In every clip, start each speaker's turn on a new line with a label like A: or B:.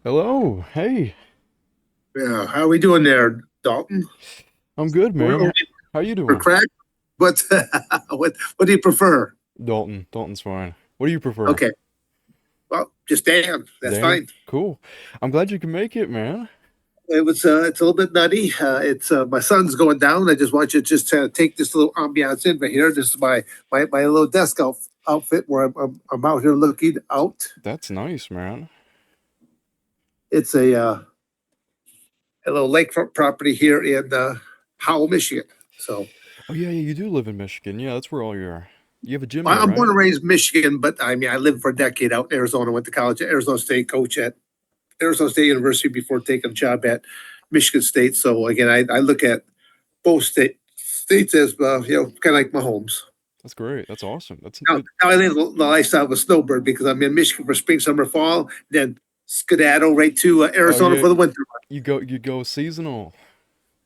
A: Hello. Hey.
B: Yeah, how are we doing there, Dalton?
A: I'm good,
B: Or,
A: man.
B: or
A: How you
B: for
A: doing?
B: crack? What what do you prefer?
A: Dalton. Dalton's fine. What do you prefer?
B: Okay, well, just Dan. That's
A: Dan?
B: fine.
A: Cool. I'm glad you can make it, man.
B: It's a little bit nutty. It's my son's going down. I just want you to just take this little ambiance in right here. This is my little desk outfit where I'm out here looking out.
A: That's nice, man.
B: It's a little lakefront property here in Howell, Michigan. So
A: Oh yeah, yeah, you do live in Michigan. Yeah, that's where all your you have a gym there,
B: I'm born
A: right?
B: and raised in Michigan, but I mean I lived for a decade out in Arizona. Went to college at Arizona State, coach at Arizona State University before taking a job at Michigan State. So again, I look at both states as kind of like my homes.
A: That's great. That's awesome.
B: Now I live the lifestyle of a snowbird because I'm in Michigan for spring, summer, fall, then skedaddle right to
A: Oh
B: Arizona
A: yeah,
B: for the winter.
A: you go seasonal.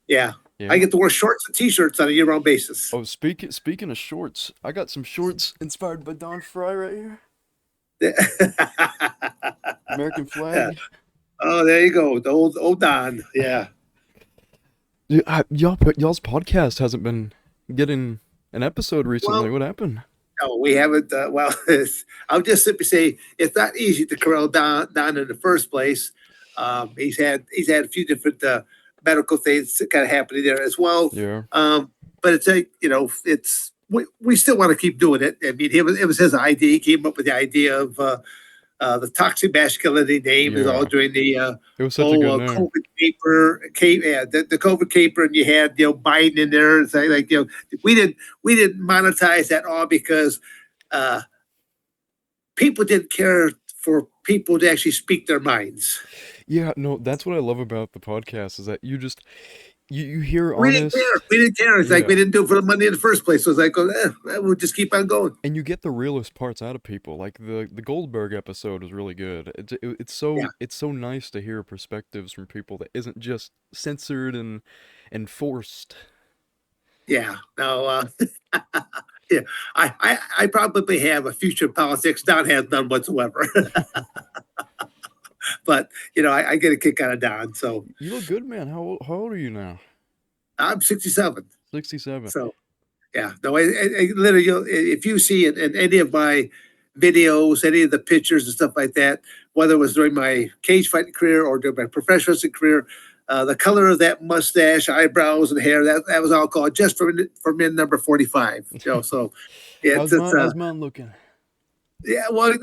B: Yeah, I
A: Yeah.
B: get to wear shorts and t-shirts on a year-round basis.
A: Oh, speaking of shorts, I got some shorts inspired by Don Fry right here. American
B: Yeah.
A: flag.
B: Oh, there you go, the old Don. Yeah.
A: Dude, y'all's podcast hasn't been getting an episode recently.
B: Well,
A: What happened?
B: no, we haven't. Well, I'll just simply say it's not easy to corral Don in the first place. He's had a few different medical things kind of happening there as well.
A: Yeah.
B: But it's a it's we still want to keep doing it. I mean, it was his idea. He came up with the idea of the toxic masculinity name is all
A: Yeah.
B: during the
A: It was such a good
B: whole
A: name.
B: the COVID caper, and you had Biden in there. It's like we didn't monetize that all because uh, people didn't care for people to actually speak their minds.
A: Yeah, no, that's what I love about the podcast is that you hear
B: We didn't care.
A: honest,
B: We didn't care. It's like we
A: yeah,
B: didn't do it for the money in the first place. So it's like, we'll just keep on going.
A: and you get the realest parts out of people. Like the Goldberg episode was really good. It's
B: Yeah,
A: so nice to hear perspectives from people that isn't just censored and forced.
B: yeah. No, yeah. I probably have a future in politics. Don has none whatsoever. But I get a kick out of Don. So
A: You look good, man. How old are you now?
B: I'm 67.
A: 67.
B: So yeah, no, I literally, if you see it in any of my videos, any of the pictures and stuff like that, whether it was during my cage fighting career or during my professional wrestling career, the color of that mustache, eyebrows, and hair, that was all called just for men number 45. So
A: How's mine looking?
B: yeah, well,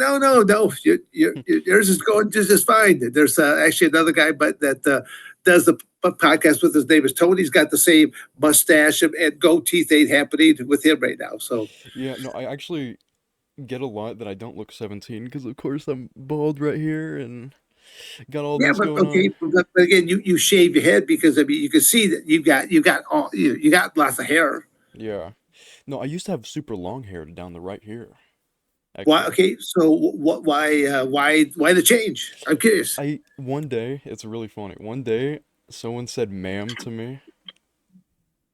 B: no. Yours is going just fine. There's actually another guy, but that does the podcast with his name is Tony. He's got the same mustache and goatee thing happening with him right now. So
A: Yeah, no, I actually get a lot that I don't look 17 because of course I'm bald right here and got all
B: yeah,
A: this
B: but
A: going
B: okay,
A: on.
B: but again, you shave your head because I mean you can see that you got all you got lots of hair.
A: Yeah. No, I used to have super long hair down the right here,
B: Why?
A: actually.
B: Okay, so what? Why the change? I'm curious.
A: I one day, it's really funny. One day someone said ma'am to me,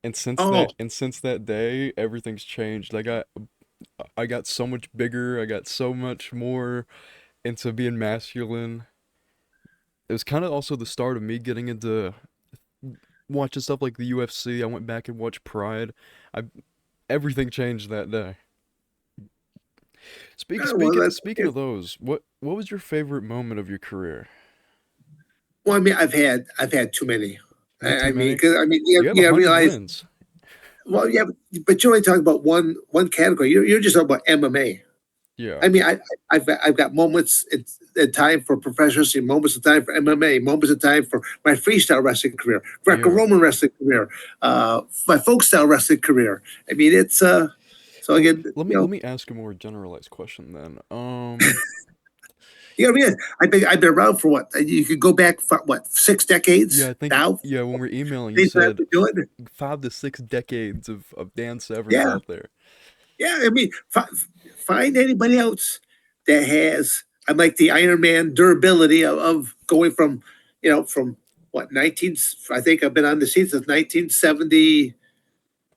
A: and
B: Oh,
A: since that day everything's changed. I got so much bigger. I got so much more into being masculine. It was kind of also the start of me getting into watching stuff like the UFC. I went back and watched Pride. I Everything changed that day.
B: well,
A: Speaking of those, what was your favorite moment of your career?
B: well, I mean, I've had too many.
A: You had too
B: I mean,
A: many?
B: because I mean,
A: You have
B: you
A: 100
B: realize.
A: wins.
B: Well, yeah, but you're only talking about one category. You're just talking about MMA.
A: Yeah.
B: I mean, I've got moments in time for professional wrestling, moments of time for MMA, moments of time for my freestyle wrestling career,
A: Yeah.
B: Greco-Roman wrestling career, my folk style wrestling career. I mean, it's so
A: Well,
B: again,
A: let me ask a more generalized question then.
B: I mean, I've been around for what you could go back for what 6 decades
A: Yeah, I think
B: now.
A: yeah, when we're emailing, you
B: Things that I've
A: said
B: been doing.
A: 5 to 6 decades of Dan Severns
B: Yeah,
A: out there.
B: yeah. I mean, find anybody else that has. I'm like the Iron Man durability of going from what 19. I think I've been on the scene since 1970.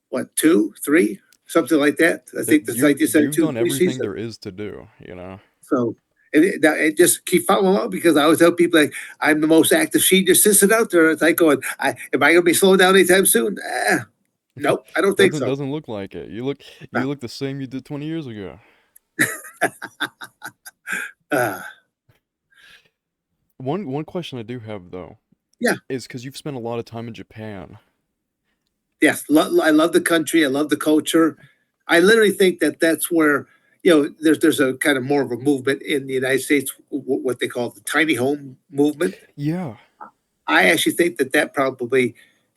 B: What 2, 3, something like that. I
A: That
B: think that's like you said
A: you've
B: two,
A: done
B: three
A: everything
B: seasons.
A: there is to do, you know.
B: So it just keep following along because I always tell people like I'm the most active senior citizen out there. It's like going, am I going to be slowing down anytime soon? Nope, I don't think so.
A: Doesn't look like it.
B: No.
A: You look the same you did 20 years ago.
B: Uh,
A: One question I do have though
B: yeah,
A: is because you've spent a lot of time in Japan.
B: yes, I love the country. I love the culture. I literally think that that's where there's a kind of more of a movement in the United States, what they call the tiny home movement.
A: Yeah,
B: I actually think that that probably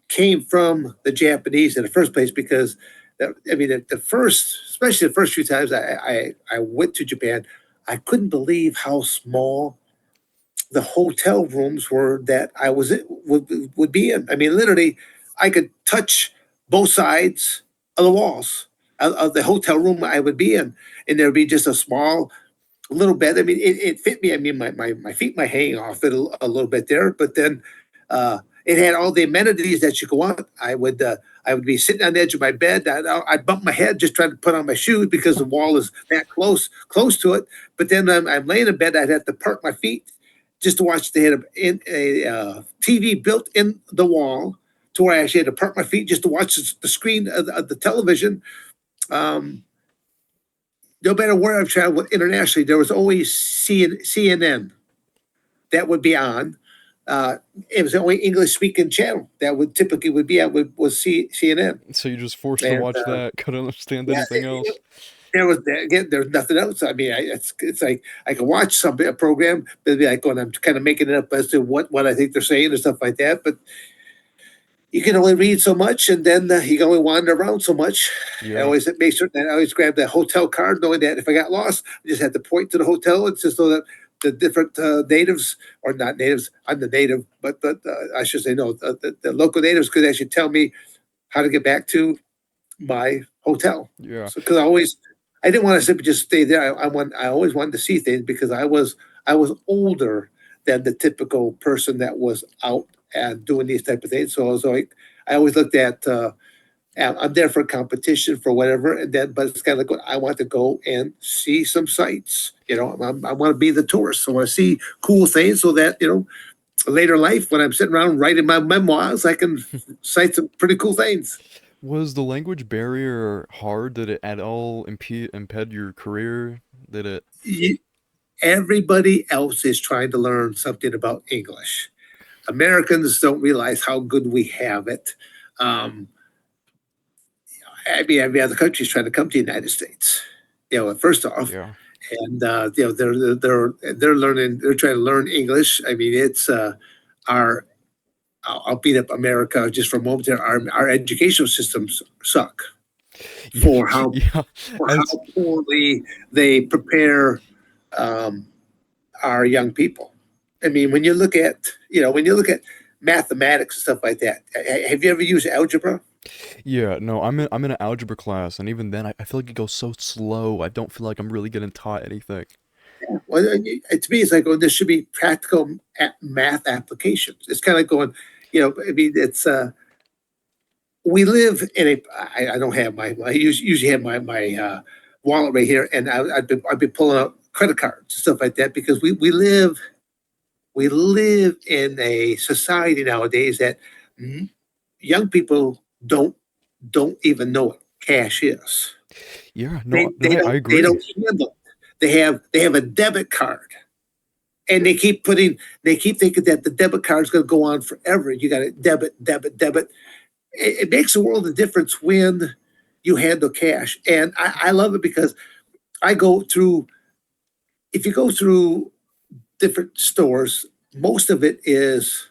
B: came from the Japanese in the first place because I mean the first, especially the first few times I went to Japan, I couldn't believe how small the hotel rooms were that I was in, would be in. I mean, literally, I could touch both sides of the walls of the hotel room I would be in, and there would be just a small little bed. I mean, it fit me. I mean, my feet might hang off it a little bit there, but then it had all the amenities that you could want. I would be sitting on the edge of my bed. I'd bump my head just trying to put on my shoes because the wall is that close to it. But then I'm laying in bed. I'd have to park my feet just to watch. They had TV built in the wall to where I actually had to park my feet just to watch the screen of the television. Um, no matter where I've traveled internationally, there was always CNN that would be on. It was the only English speaking channel that would typically would be on was CNN.
A: so you're just forced to
B: And
A: watch that. Couldn't understand
B: yeah,
A: anything else.
B: there was again. There's nothing else. I mean, it's like I can watch a program, but it'd be like when I'm kind of making it up as to what I think they're saying and stuff like that. But you can only read so much, and then you can only wander around so much. I
A: Yeah,
B: always make sure that I always grab the hotel card, knowing that if I got lost, I just had to point to the hotel. It's just so that the different natives, or not natives, I'm the native, but I should say no, the local natives could actually tell me how to get back to my hotel.
A: yeah.
B: So because I didn't want to simply just stay there. I always wanted to see things because I was older than the typical person that was out and doing these type of things. So I was like, I always looked at. I'm there for competition for whatever, and then but it's kind of like I want to go and see some sights. I want to be the tourist. I want to see cool things so that later life when I'm sitting around writing my memoirs, I can cite some pretty cool things.
A: Was the language barrier hard? Did it at all impede your career? Did it?
B: Everybody else is trying to learn something about English. Americans don't realize how good we have it. Um, I mean, every other country is trying to come to the United States. First off,
A: Yeah.
B: and they're learning. They're trying to learn English. I mean, it's our. I'll beat up America just for a moment. There, our educational systems suck
A: Yeah,
B: for
A: yeah. As
B: how poorly they prepare um, our young people. I mean, when you look at mathematics and stuff like that, have you ever used algebra?
A: yeah, no, I'm in an algebra class, and even then, I feel like it goes so slow. I don't feel like I'm really getting taught anything.
B: Well, to me, it's like, oh, there should be practical math applications. It's kind of like going, I mean, it's we live in a. I don't have I usually have my wallet right here, and I've been pulling out credit cards and stuff like that because we live in a society nowadays that young people don't even know what cash is.
A: Yeah,
B: They
A: no, no,
B: they
A: I
B: don't they
A: agree.
B: don't handle it. They have a debit card, and they keep thinking that the debit card is going to go on forever. You got to debit. It makes a world of difference when you handle cash, and I love it because I go through. If you go through different stores, most of it is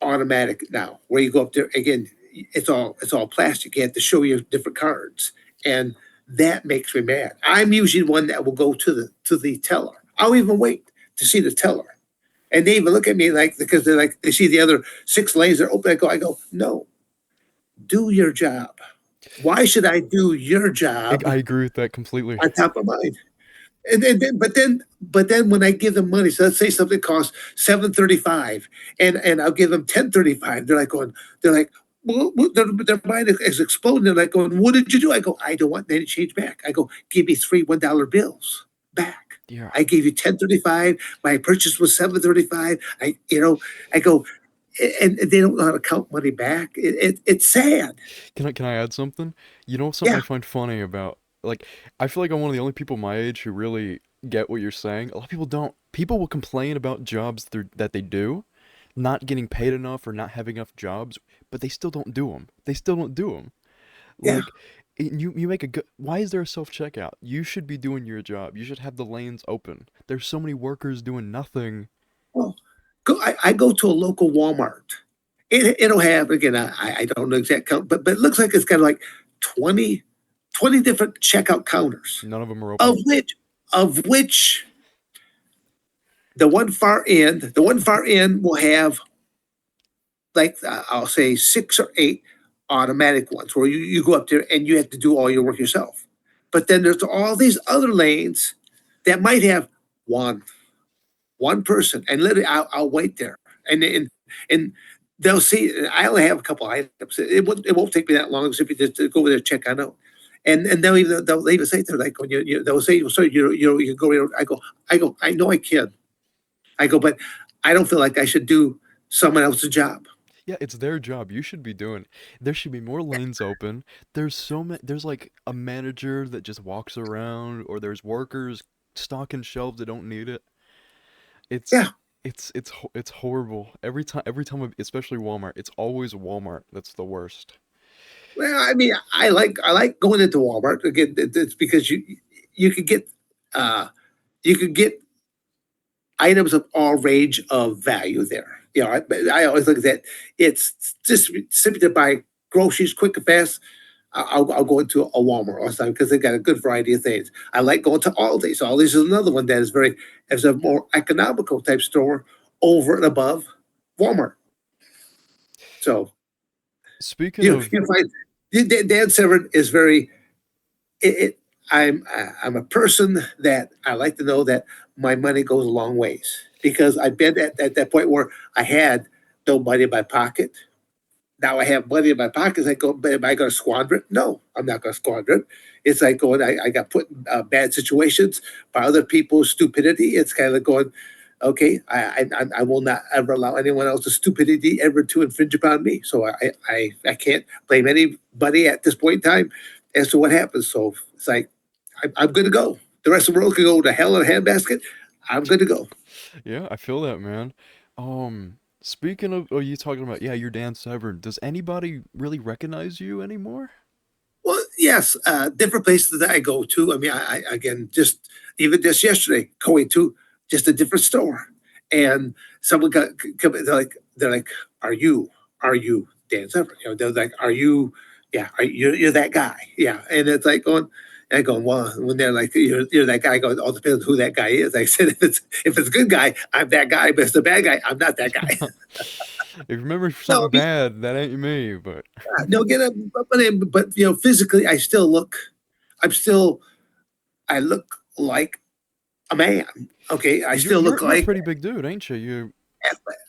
B: automatic now. Where you go up there again, it's all plastic. You have to show your different cards, and that makes me mad. I'm usually the one that will go to the teller. I'll even wait to see the teller, and they even look at me like because they're like they see the other six lanes are open. I go, no, do your job. Why should I do your job
A: I agree with that completely.
B: on top of mine? But then when I give them money, so let's say something costs 735, and I'll give them 1035. They're like, well, their mind is exploding. They're like going, what did you do? I go, I don't want any change back. I go, give me three $1 bills back.
A: Yeah.
B: I gave you 1035. My purchase was 735. I go, and they don't know how to count money back. It's sad.
A: Can I add something? You know something I
B: Yeah,
A: find funny about, like, I feel like I'm one of the only people my age who really get what you're saying. A lot of people don't. People will complain about jobs that they do, not getting paid enough or not having enough jobs, but they still don't do them. They still don't do them.
B: yeah.
A: Like, you make a good. Why is there a self checkout? You should be doing your job. You should have the lanes open. There's so many workers doing nothing.
B: Well, I go to a local Walmart. It'll have, again, I don't know exact count, but it looks like it's got like 20 20 different checkout counters,
A: None of them are
B: of
A: open.
B: which the one far end will have, like, I'll say, six or eight automatic ones where you go up there and you have to do all your work yourself. But then there's all these other lanes that might have one one person, and literally I'll wait there, and they'll see. I only have a couple items. It won't take me that long simply just to go over there and check on out. And they'll even say, they're like, when they'll say, well, sorry, you go around. I know I can. I go, but I don't feel like I should do someone else's job.
A: Yeah, it's their job. You should be doing. There should be more lanes open. There's so many. There's like a manager that just walks around, or there's workers stocking shelves that don't need it. It's
B: Yeah.
A: it's horrible. Especially Walmart. It's always Walmart that's the worst.
B: Well, I mean, I like going into Walmart again. It's because you could get uh you could get items of all range of value there. I always look at that. It's just simply to buy groceries quick and fast. I'll go into a Walmart all the time because they got a good variety of things. I like going to Aldi's. Aldi's is another one that is a more economical type store over and above Walmart. So
A: Speaking
B: you
A: of,
B: you find Dan Severn is very it. I'm a person that I like to know that my money goes a long ways because I've been at that point where I had no money in my pocket. Now I have money in my pockets. I go, but am I going to squander it? No, I'm not going to squander it. It's like going, I got put in bad situations by other people's stupidity. It's kind of going, okay, I will not ever allow anyone else's stupidity ever to infringe upon me. So I can't blame anybody at this point in time as to what happens. So it's like, I'm good to go. The rest of the world can go to hell in a handbasket. I'm good to go.
A: yeah, I feel that, man. Speaking of, oh, you talking about, yeah, you're Dan Severn. Does anybody really recognize you anymore?
B: Well, yes, different places that I go to. I mean, I again, just even just yesterday, going to just a different store, and someone got come. They're like, are you Dan Severn? They're like, are you? Yeah, you're that guy? Yeah, and it's like going. I go, well, when they're like, you're that guy. I go, it all depends on who that guy is. Like I said, if it's a good guy, I'm that guy. But if it's a bad guy, I'm not that guy.
A: If you remember
B: No,
A: something bad, that ain't me, but
B: no, get up, but physically, I'm still, I look like a man. Okay, I
A: you're
B: still
A: you're
B: look
A: you're a
B: like.
A: pretty big dude, ain't you? You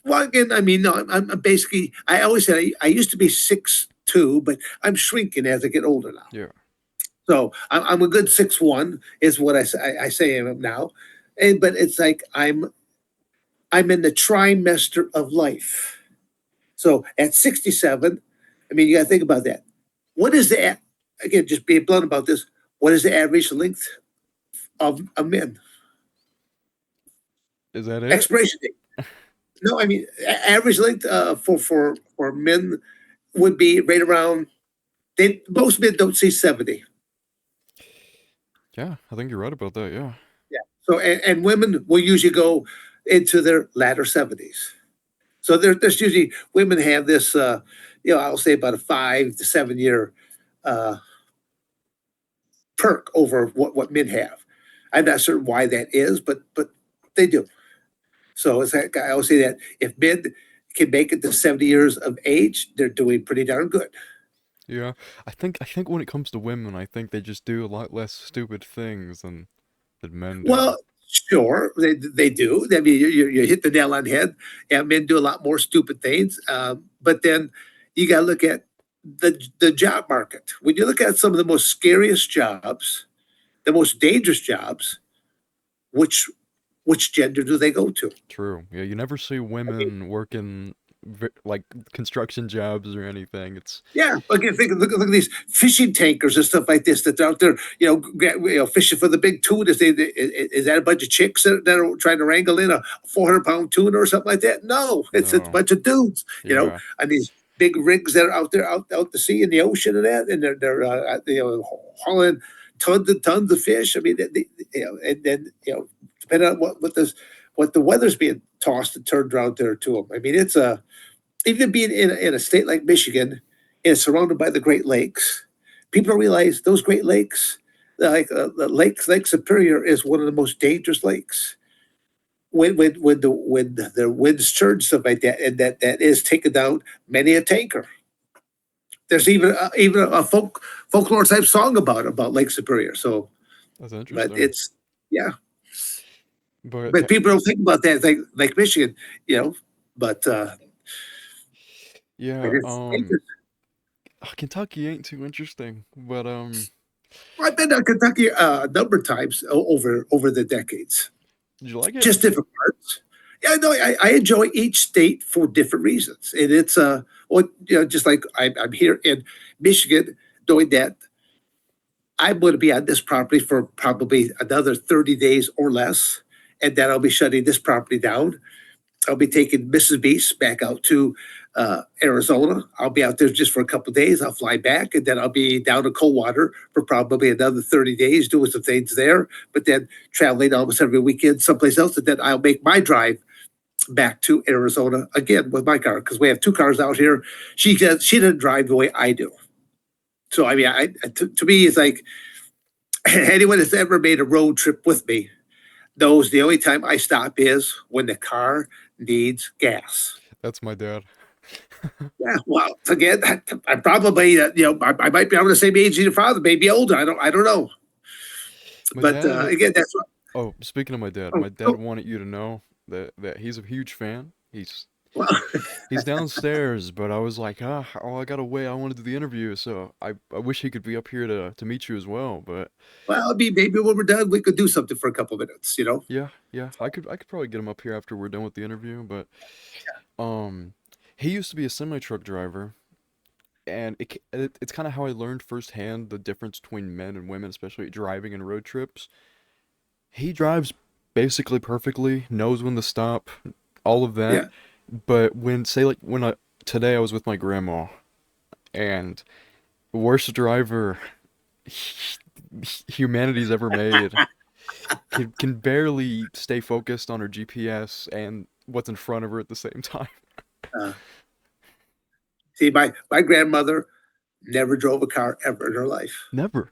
B: Well, again, I mean, no, I'm basically. I always said I used to be 6'2", but I'm shrinking as I get older now.
A: yeah.
B: So I'm a good 6'1" is what I say I am now, and but it's like I'm in the trimester of life. So at 67, I mean, you got to think about that. What is again, just being blunt about this, what is the average length of men?
A: Is that it?
B: Expiration date. No, I mean, average length for men would be right around, most men don't see 70.
A: Yeah, I think you're right about that. Yeah.
B: Yeah. So, and women will usually go into their latter 70s. So there's usually, women have this, I'll say about a 5 to 7 year uh, perk over what men have. I'm not certain why that is, but they do. So it's like I always say that if men can make it to 70 years of age, they're doing pretty darn good.
A: Yeah. I think when it comes to women, I think they just do a lot less stupid things than men do.
B: Well, sure, they do. I mean, you hit the nail on the head. And men do a lot more stupid things. But then you got to look at the job market. When you look at some of the most scariest jobs, the most dangerous jobs, which which gender do they go to?
A: True. Yeah, you never see
B: I mean,
A: women working like construction jobs or anything. It's
B: yeah, again, look at these fishing tankers and stuff like this that are out there, fishing for the big tuna. Is that a bunch of chicks that are trying to wrangle in a 400-pound tuna or something like that? No, it's a
A: no.
B: bunch of dudes,
A: Yeah,
B: and these big rigs that are out there, out to sea in the ocean and that, and they're hauling tons and tons of fish. I mean, and then depending on what the weather's being tossed and turned around there to them. I mean, it's a even being in a state like Michigan and surrounded by the Great Lakes, people don't realize those Great Lakes, like Lake Superior, is one of the most dangerous lakes. When the winds turn stuff like that, and that is taking down many a tanker. There's even a folklore type song about Lake Superior. So,
A: that's
B: but
A: interesting.
B: it's yeah,
A: But
B: but people don't think about that like Michigan, you know. But
A: yeah,
B: it's dangerous.
A: Kentucky ain't too interesting. But
B: I've been to Kentucky a number of times over the decades.
A: did you like it?
B: Just different parts. Yeah, no, I enjoy each state for different reasons, and it's well, just like I'm here in Michigan, knowing that I'm going to be on this property for probably another 30 days or less, and then I'll be shutting this property down. I'll be taking Mrs. Beast back out to Arizona. I'll be out there just for a couple of days. I'll fly back, and then I'll be down to Coldwater for probably another 30 days doing some things there, but then traveling almost every weekend someplace else. And then I'll make my drive back to Arizona again with my car because we have two cars out here. She doesn't drive the way I do. So, I mean, to me, it's like anyone that's ever made a road trip with me knows the only time I stop is when the car needs gas.
A: That's my dad.
B: Yeah, well, again, I probably, I might be around the same age as your father, maybe older. I don't know.
A: My
B: But
A: dad.
B: again, that's what.
A: Oh, speaking of
B: Oh,
A: my dad
B: oh,
A: wanted you to know that he's a huge fan.
B: well,
A: He's downstairs, but I was like, oh, I gotta wait. I want to do the interview, so I wish he could be up here to meet you as well. But
B: well, I mean, maybe when we're done, we could do something for a couple minutes.
A: yeah, yeah, I could probably get him up here after we're done with the interview. But um, he used to be a semi truck driver, and it's kind of how I learned firsthand the difference between men and women, especially driving and road trips. He drives basically perfectly, knows when to stop, all of that.
B: Yeah.
A: But when say like when I today I was with my grandma and worst driver humanity's ever made can barely stay focused on her GPS and what's in front of her at the same time.
B: Uh, See, my grandmother never drove a car ever in her life.
A: Never.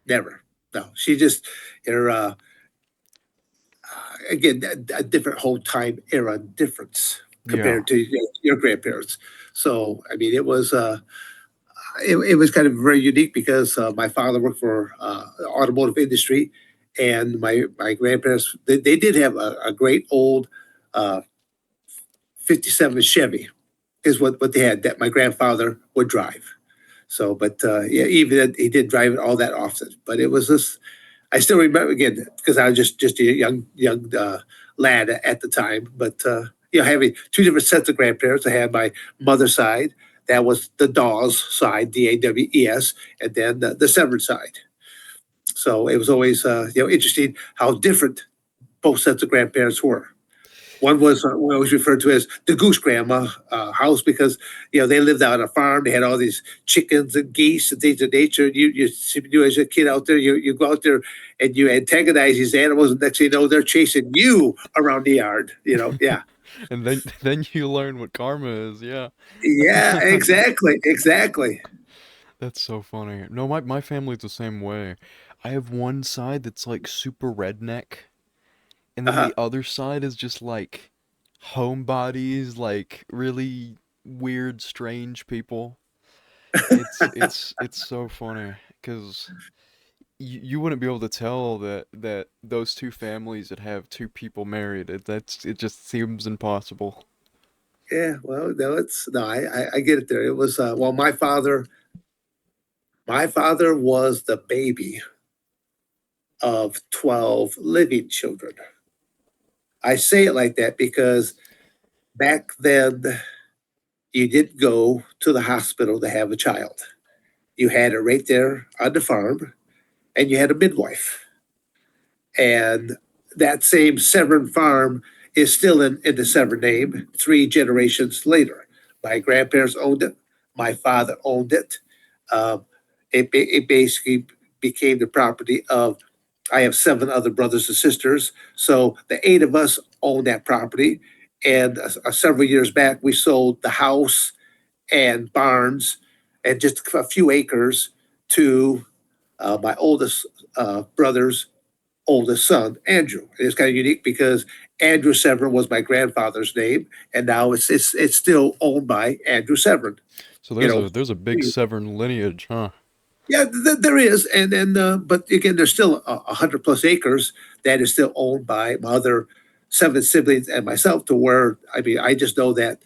B: Never. No, she just her again a different whole time era difference
A: Yeah.
B: compared to your grandparents. So I mean, it was kind of very unique because my father worked for the automotive industry, and my grandparents they did have a great old uh, '57 Chevy is what they had that my grandfather would drive. So, but yeah, even that he did drive it all that often. But it was this. I still remember again because I was just a young lad at the time. But having two different sets of grandparents. I had my mother's side. That was the Dawes side, Daws, and then the Severn side. So it was always interesting how different both sets of grandparents were. One was what I always referred to as the goose grandma house because they lived out on a farm. They had all these chickens and geese and things of nature. You as a kid out there, you go out there and you antagonize these animals, and next thing you know, they're chasing you around the yard. Yeah,
A: And then you learn what karma is. Yeah.
B: yeah, exactly, exactly.
A: That's so funny. No, my family's the same way. I have one side that's like super redneck, and then
B: Uh-huh.
A: the other side is just like homebodies, like really weird, strange people. It's so funny because you wouldn't be able to tell that those two families that have two people married, it just seems impossible.
B: Yeah, well, no, it's no, I get it there. It was well, my father was the baby of 12 living children. I say it like that because back then you didn't go to the hospital to have a child. You had it right there on the farm, and you had a midwife. And that same Severn farm is still in the Severn name 3 generations later. My grandparents owned it. My father owned it. Um, it basically became the property of, I have 7 other brothers and sisters. So the 8 of us own that property. And several years back, we sold the house and barns and just a few acres to my oldest brother's oldest son, Andrew. It's kind of unique because Andrew Severn was my grandfather's name, and now it's still owned by Andrew Severn.
A: So
B: You know,
A: there's a big Severn lineage, huh?
B: yeah, there is, and but again, there's still 100 plus acres that is still owned by my other 7 siblings and myself. To where I mean, I just know that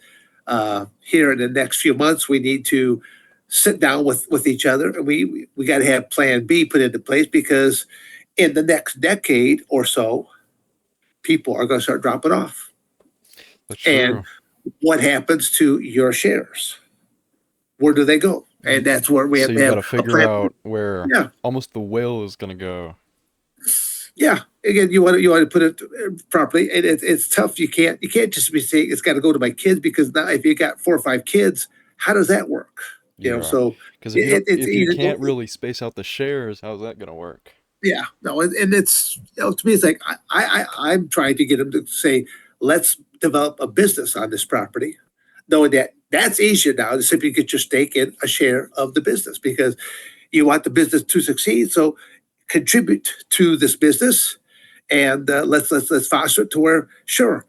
B: here in the next few months we need to sit down with each other, and we got to have Plan B put into place because in the next decade or so, people are going to start dropping off.
A: That's
B: And
A: true.
B: what happens to your shares? Where do they go? And
A: Y-
B: that's where we
A: So
B: have to
A: you got
B: have
A: to
B: a
A: figure
B: plan.
A: out where
B: Yeah,
A: almost the whale is gonna go.
B: yeah. Again, you want to put it properly, and it's tough. You can't just be saying it's got to go to my kids because now if you got 4 or 5 kids, how does that work?
A: Yeah,
B: So
A: because if you don't,
B: it's
A: if you
B: either
A: can't
B: go.
A: really space out the shares, how's that gonna work?
B: Yeah, no, and it's to me, it's like I'm trying to get them to say, let's develop a business on this property, knowing that that's easier now to simply get your stake in a share of the business because you want the business to succeed. So contribute to this business, and let's foster it to where sure.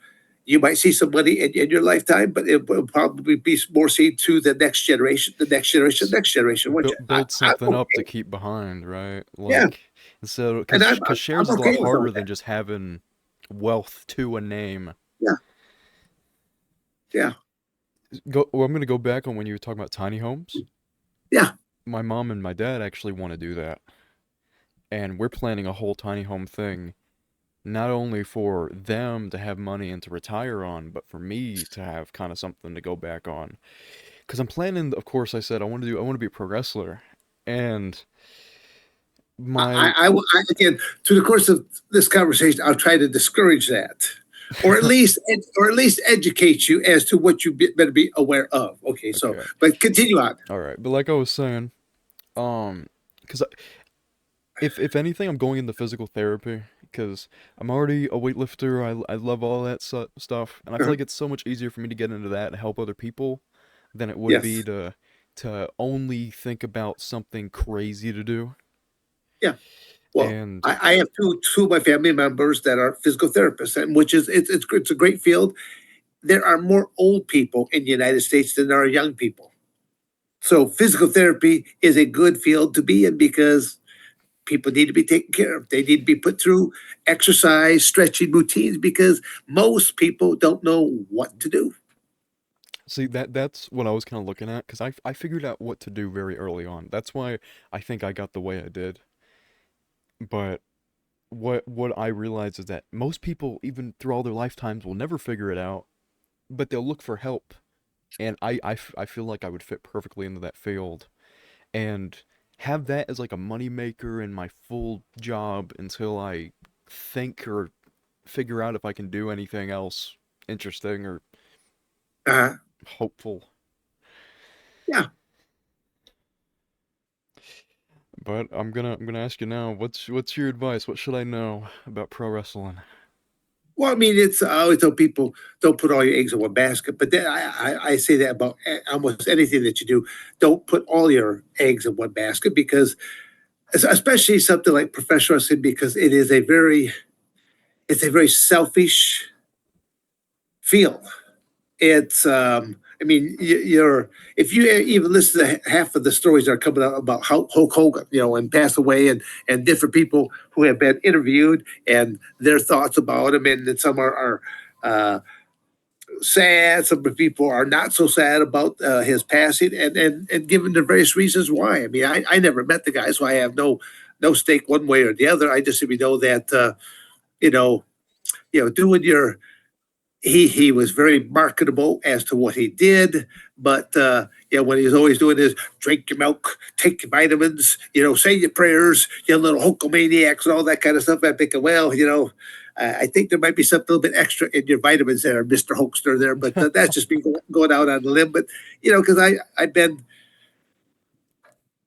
B: You might see some money in your lifetime, but it will probably be more seen to the next generation, the next generation,
A: S
B: next generation. Which
A: build
B: I'm
A: something up to
B: okay.
A: keep behind, right?
B: Yeah,
A: Like instead,
B: and
A: because shares
B: I'm
A: is a lot
B: okay with all
A: harder than
B: that.
A: just having wealth to a name.
B: Yeah, yeah.
A: Well, I'm gonna go back on when you were talking about tiny homes.
B: Yeah.
A: My mom and my dad actually want to do that, and we're planning a whole tiny home thing, not only for them to have money and to retire on, but for me to have kind of something to go back on. Because I'm planning, of course, I said I want to be a pro wrestler, and my
B: Again, through the course of this conversation, I'll try to discourage that, or at least educate you as to what you better be aware of. Okay, so
A: okay,
B: but continue on.
A: all right, but like I was saying, because if anything, I'm going into physical therapy because I'm already a weightlifter. I love all that stuff, and I feel
B: Uh-huh.
A: like it's so much easier for me to get into that and help other people than it would be
B: Yes,
A: to only think about something crazy to do.
B: yeah. Well,
A: And
B: I have two of my family members that are physical therapists, and which is it's a great field. There are more old people in the United States than there are young people. So physical therapy is a good field to be in because people need to be taken care of. They need to be put through exercise, stretching routines because most people don't know what to do.
A: see that's what I was kind of looking at because I figured out what to do very early on. That's why I think I got the way I did. But what I realize is that most people, even through all their lifetimes, will never figure it out, but they'll look for help. And I feel like I would fit perfectly into that field and have that as like a money maker in my full job until I think or figure out if I can do anything else interesting or
B: Uh,
A: hopeful.
B: yeah.
A: But I'm gonna ask you now, what's your advice? What should I know about pro wrestling?
B: Well, I mean, it's I always tell people don't put all your eggs in one basket, but then I say that about almost anything that you do. Don't put all your eggs in one basket because, especially something like professional wrestling, because it's a very selfish field. It's I mean you're if you even listen to half of the stories that are coming out about Hulk Hogan, and passed away, and different people who have been interviewed and their thoughts about him, and then some are sad, some people are not so sad about his passing, and given the various reasons why. I mean, I never met the guy, so I have no no stake one way or the other. I just simply know that you know, doing your he was very marketable as to what he did, but when he was always doing his drink your milk, take your vitamins, say your prayers, you little hulkamaniacs and all that kind of stuff. I'm thinking, well, I think there might be something a little bit extra in your vitamins there, Mister Hulkster there, but that's just me going out on a limb. But because I've been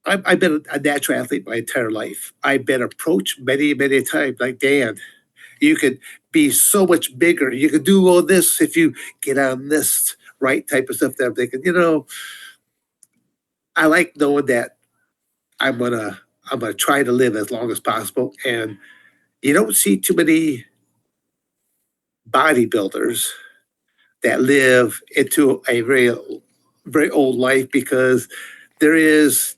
B: a natural athlete my entire life. I've been approached many, many times, like Dan. You could be so much bigger. You could do all this if you get on this right type of stuff. That I'm thinking, I like knowing that I'm gonna try to live as long as possible. And you don't see too many bodybuilders that live into a very very old life because there's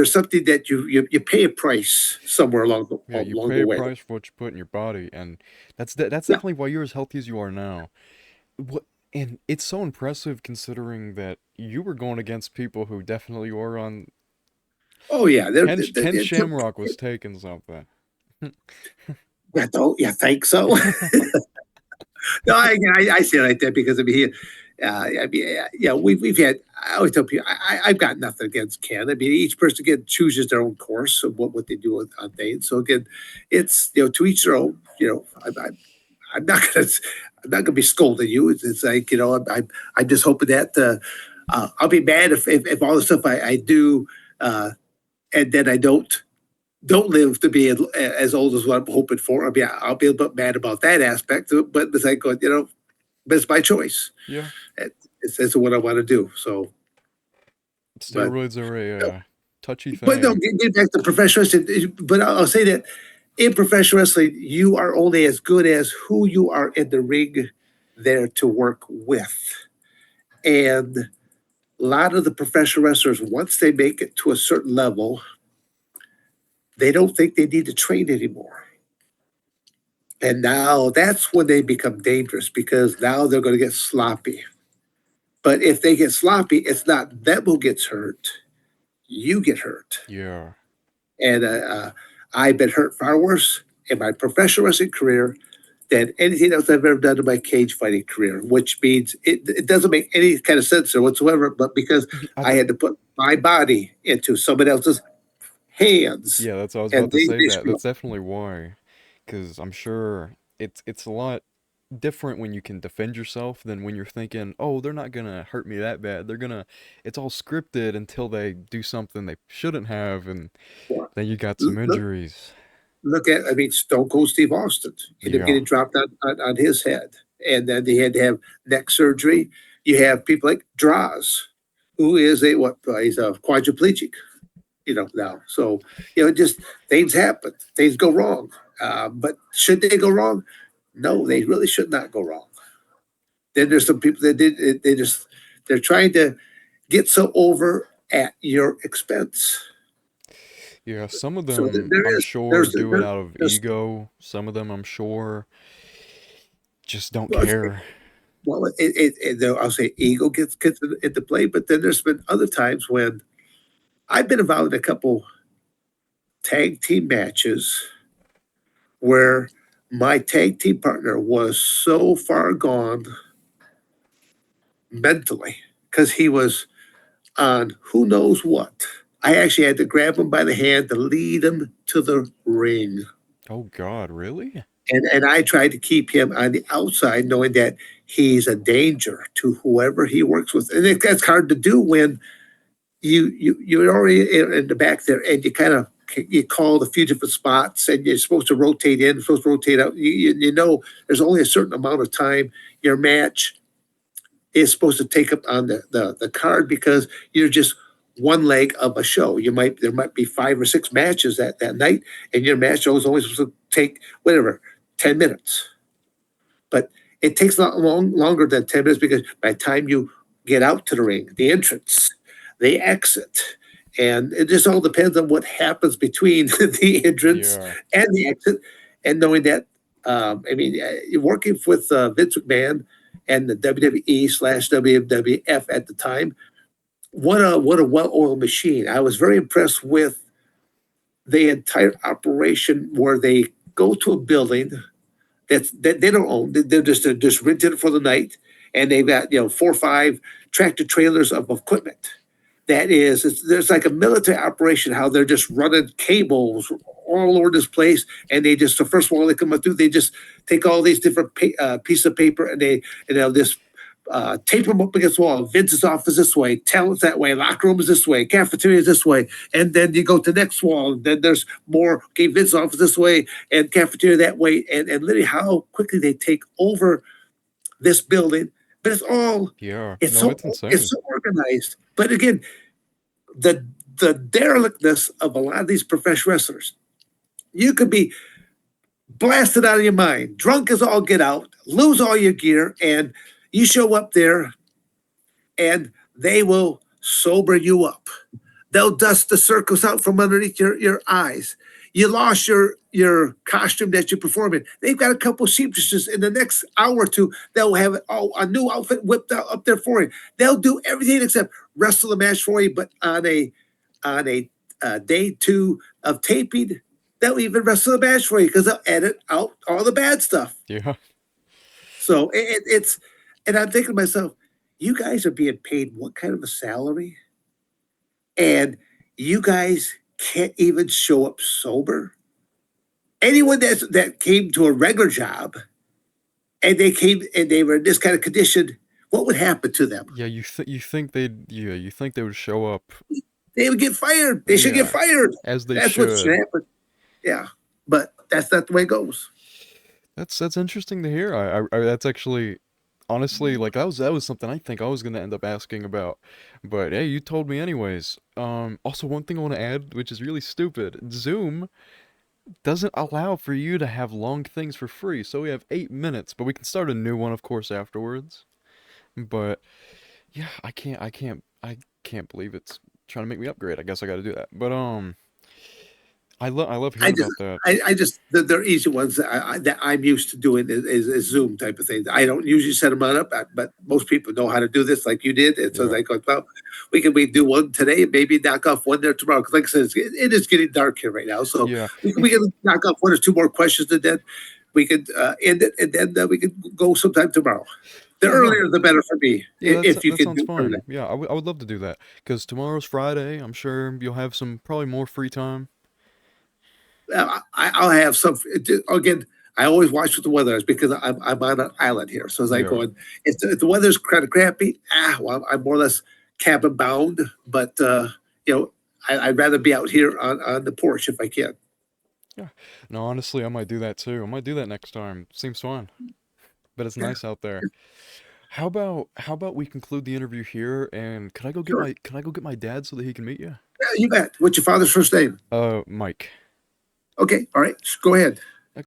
B: something that you pay a price somewhere
A: Yeah, you
B: along
A: pay
B: the
A: a
B: way.
A: price for what you put in your body, and that's
B: Yeah.
A: definitely why you're as healthy as you are now. What and it's so impressive considering that you were going against people who definitely were on
B: Oh yeah.
A: Ken Shamrock was taking something.
B: Yeah, don't you think so? No, I say it like that because I mean, we've had. I always tell people I've got nothing against Ken. I mean, each person again chooses their own course of what they do on things. So again, it's to each their own. I'm not gonna be scolding you. It's like I'm just hoping that I'll be mad if all the stuff I do and then I don't live to be as old as what I'm hoping for. I mean, I'll be a bit mad about that aspect of it, but it's like, but it's my choice.
A: Yeah,
B: It's what I want to do. So, but
A: steroids are a touchy
B: no,
A: thing.
B: get back to professional wrestling. But I'll say that in professional wrestling, you are only as good as who you are in the ring there to work with. And a lot of the professional wrestlers, once they make it to a certain level, they don't think they need to train anymore. And now that's when they become dangerous because now they're going to get sloppy. But if they get sloppy, it's not them who gets hurt, you get hurt.
A: Yeah,
B: And I've been hurt far worse in my professional wrestling career than anything else I've ever done in my cage fighting career, which means it doesn't make any kind of sense there whatsoever. But because
A: I
B: I had to put my body into somebody else's hands,
A: yeah, that's I was
B: and
A: about to say
B: they
A: that.
B: screw up.
A: That's definitely why, because I'm sure it's a lot different when you can defend yourself than when you're thinking, oh, they're not gonna hurt me that bad. They're gonna. It's all scripted until they do something they shouldn't have, and then you got some
B: Look,
A: injuries.
B: look at, I mean, Stone Cold Steve Austin ended up
A: Yeah,
B: getting dropped on his head, and then they had to have neck surgery. You have people like Draws, who is he's a quadriplegic, now. So, just things happen, things go wrong. But should they go wrong? No, they really should not go wrong. Then there's some people that they're trying to get so over at your expense.
A: yeah. Some of
B: So
A: them,
B: there
A: I'm
B: is
A: sure, do it out of
B: there's
A: ego. Some of them, I'm sure, just don't
B: well,
A: care.
B: I'll say ego gets into play, but then there's been other times when I've been involved in a couple tag team matches where my tag team partner was so far gone mentally because he was on who knows what. I actually had to grab him by the hand to lead him to the ring.
A: Oh God, really?
B: And I tried to keep him on the outside, knowing that he's a danger to whoever he works with. And that's hard to do when you're already in the back there, and you call a few different spots, and you're supposed to rotate in, supposed to rotate out. You know, there's only a certain amount of time your match is supposed to take up on the card because you're just one leg of a show. There might be 5 or 6 matches that night, and your match is only supposed to take whatever 10 minutes. But it takes a lot longer than 10 minutes because by the time you get out to the ring, the entrance, the exit, and it just all depends on what happens between the entrance
A: Yeah.
B: and the exit, and knowing that. I mean, you're working with Vince McMahon and the WWE/WWF at the time. What a well-oiled machine! I was very impressed with the entire operation where they go to a building that they don't own. They're just renting it for the night, and they've got 4 or 5 tractor trailers of equipment. There's like a military operation how they're just running cables all over this place, and they just the first one they come up through, they just take all these different pieces of paper and they'll just tape them up against the wall. Vince's office this way, talent's that way, locker room is this way, cafeteria is this way, and then you go to the next wall, and then there's more. Okay, Vince's office this way, and cafeteria that way, and literally how quickly they take over this building. But
A: Yeah.
B: it's
A: No,
B: so
A: it's
B: it's
A: insane.
B: so organized. But again, the the derelictness of a lot of these professional wrestlers. You could be blasted out of your mind, drunk as all get out, lose all your gear, and you show up there and they will sober you up. They'll dust the circles out from underneath your eyes. You lost your costume that you perform in. They've got a couple seamstresses in the next hour or two. They'll have a new outfit whipped out up there for you. They'll do everything except wrestle the match for you. But on a day two of taping, they'll even wrestle the match for you because they'll edit out all the bad stuff.
A: Yeah.
B: So it's, and I'm thinking to myself, you guys are being paid what kind of a salary? And you guys can't even show up sober. Anyone that came to a regular job and they were in this kind of condition, what would happen to them?
A: Yeah, you think they would show up.
B: They would get fired. They should get
A: Yeah,
B: fired.
A: as they
B: That's what should
A: should.
B: happen. Yeah, but that's not the way it goes.
A: That's interesting to hear. That's actually honestly like that was something I think I was gonna end up asking about. But hey, you told me anyways. Also one thing I want to add, which is really stupid. Zoom doesn't allow for you to have long things for free. So we have 8 minutes, but we can start a new one of course afterwards. But yeah, I can't believe it's trying to make me upgrade. I guess I got to do that. But I love
B: I
A: hearing
B: just,
A: about that.
B: I just, they're easy ones that I'm used to doing is Zoom type of thing. I don't usually set them on up, but most people know how to do this like you did. And so
A: Yeah.
B: I go, well, we do one today, maybe knock off one there tomorrow. Because like I said, it is getting dark here right now. So
A: Yeah.
B: we can knock off 1 or 2 more questions and then we could end it and then we could go sometime tomorrow. The
A: Yeah, no.
B: earlier, the better for me,
A: Yeah,
B: if you
A: that
B: can
A: sounds
B: do
A: fine.
B: early.
A: Yeah, I would love to do that because tomorrow's Friday. I'm sure you'll have some probably more free time.
B: I'll have some again. I always watch what the weather is because I'm on an island here. So it's like
A: Yeah.
B: going, if the weather's kind of crappy, well, I'm more or less cabin bound. But I'd rather be out here on the porch if I can.
A: Yeah. No, honestly, I might do that too. I might do that next time. Seems fun. But it's
B: Yeah,
A: nice out there. How about we conclude the interview here and
B: sure.
A: can I go get my dad so that he can meet you?
B: Yeah, you bet. What's your father's first name?
A: Mike.
B: Okay, all right. Go ahead.